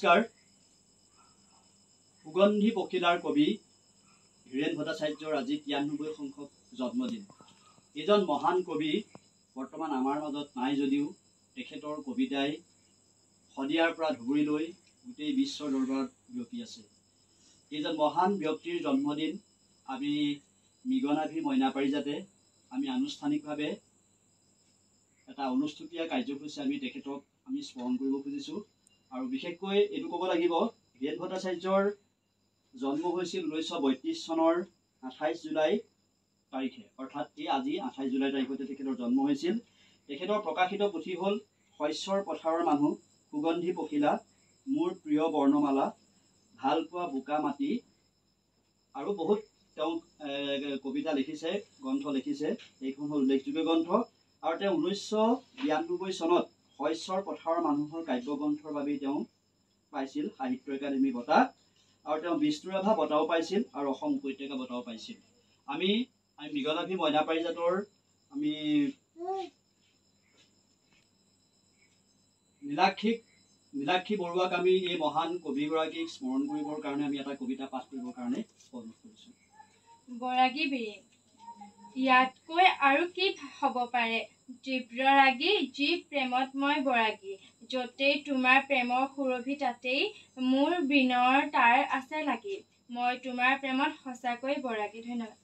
নমস্কাৰ। সুগন্ধি পখিলাৰ কবি হীৰেন ভট্টাচাৰ্যৰ আজি 93 সংখ্যক জন্মদিন। এজন মহান কবি বৰ্তমান আমাৰ মাজত নাই যদিও তেখেতৰ কবিতাই শদিয়াৰ পৰা ধুবুৰীলৈ গোটেই বিশ্বৰ দৰবাৰত বিয়পি আছে। এইজন মহান ব্যক্তিৰ জন্মদিন আমি মৃগনাভি মইনা পাৰিজাতে আমি আনুষ্ঠানিকভাৱে এটা অনুষ্ঠুপীয়া কাৰ্যসূচী আমি তেখেতক আমি স্মৰণ কৰিব খুজিছোঁ। আৰু বিশেষকৈ এইটো ক'ব লাগিব, হীৰেন ভট্টাচাৰ্যৰ জন্ম হৈছিল 1932 চনৰ 28 জুলাই তাৰিখে, অৰ্থাৎ আজি 28 জুলাই তাৰিখতে তেখেতৰ জন্ম হৈছিল। তেখেতৰ প্ৰকাশিত পুথি হ'ল শস্যৰ পথাৰৰ মানুহ, সুগন্ধি পখিলা, মোৰ প্ৰিয় বৰ্ণমালা, ভাল পোৱা বোকা মাটি, আৰু বহুত তেওঁ কবিতা লিখিছে, গ্ৰন্থ লিখিছে। এইখন হ'ল উল্লেখযোগ্য গ্ৰন্থ। আৰু তেওঁ 1992 চনত শস্যৰ পথাৰৰ মানুহৰ কাব্যগ্ৰন্থৰ বাবেই তেওঁ পাইছিল সাহিত্য একাডেমী বঁটা, আৰু তেওঁ বিষ্ণুৰাভা বঁটাও পাইছিল আৰু অসম উপত্যকা বঁটাও পাইছিল। আমি মৃগনাভি মইনা পাৰিজাতৰ আমি নীলাক্ষী বৰুৱাক আমি এই মহান কবিগৰাকীক স্মৰণ কৰিবৰ কাৰণে আমি এটা কবিতা পাঠ কৰিবৰ কাৰণে অনুৰোধ কৰিছোঁ। বৰাগী বিৰি, ইয়াতকৈ আৰু কি হ'ব পাৰে? তীব্ৰ ৰাগী যি প্ৰেমত মই বৰাগী, য'তেই তোমাৰ প্ৰেমৰ সুৰভি তাতেই মোৰ বিনৰ তাৰ আছে লাগি, মই তোমাৰ প্ৰেমত সঁচাকৈ বৰাগী। ধন্যবাদ।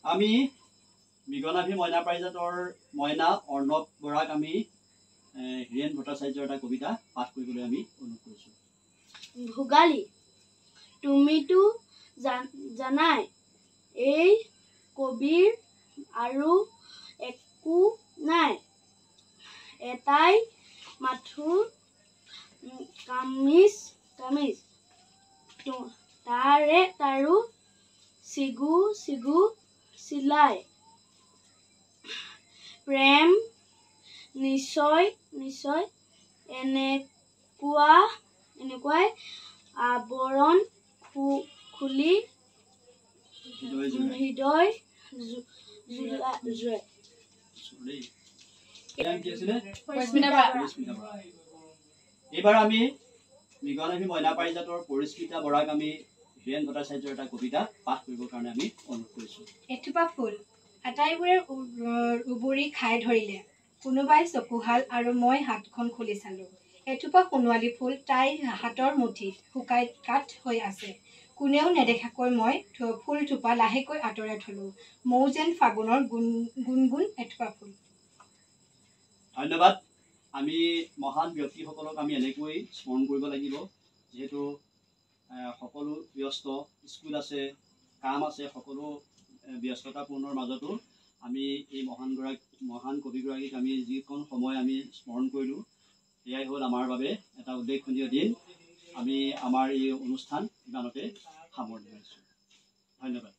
আমি মৃগনাভি মইনা পাৰিজাতৰ মইনা অৰ্ণৱ বৰাক আমি হীৰেন ভট্টাচাৰ্যৰ এটা কবিতা পাঠ কৰিবলৈ আমি অনুৰোধ কৰিছোঁ। ভোগালী, তুমিতো জানাই এই কবিৰ আৰু একো নাই, এটাই মাথো কামিজ তাৰো চিগু চিলাই, প্ৰেম নিশ্চয় এনেকুৱাই আৱৰণ খুলি হৃদয় জয়। এইবাৰ আমি মৃগনাভি মইনা পাৰিজাতৰ পৰিস্মিতা বৰাক আমি হীৰেন ভট্টাচাৰ্যৰ এটা কবিতা পাঠ কৰিবৰ কাৰণে আমি অনুৰোধ কৰিছোঁ। এথোপা ফুল, আটাইবোৰে উবুৰি খাই ধৰিলে, কোনোবাই চকুহাল আৰু মই হাতখন খুলি চালো, এথোপা সোণোৱালী ফুল তাইৰ হাতৰ মুঠিত শুকাই কাঠ হৈ আছে, কোনেও নেদেখাকৈ মই ফুলথোপা লাহেকৈ আঁতৰাই থলো, মৌ যেন ফাগুনৰ গুণগুণ এথোপা ফুল। ধন্যবাদ। আমি মহান ব্যক্তিসকলক আমি এনেকৈ স্মৰণ কৰিব লাগিব, যিহেতু সকলো ব্যস্ত, স্কুল আছে, কাম আছে, সকলো ব্যস্ততাপূৰ্ণৰ মাজতো আমি এই মহান কবিগৰাকীক আমি যিকণ সময় আমি স্মৰণ কৰিলোঁ, এয়াই হ'ল আমাৰ বাবে এটা উল্লেখনীয় দিন। আমি আমাৰ এই অনুষ্ঠান ইমানতে সামৰণি মাৰিছোঁ। ধন্যবাদ।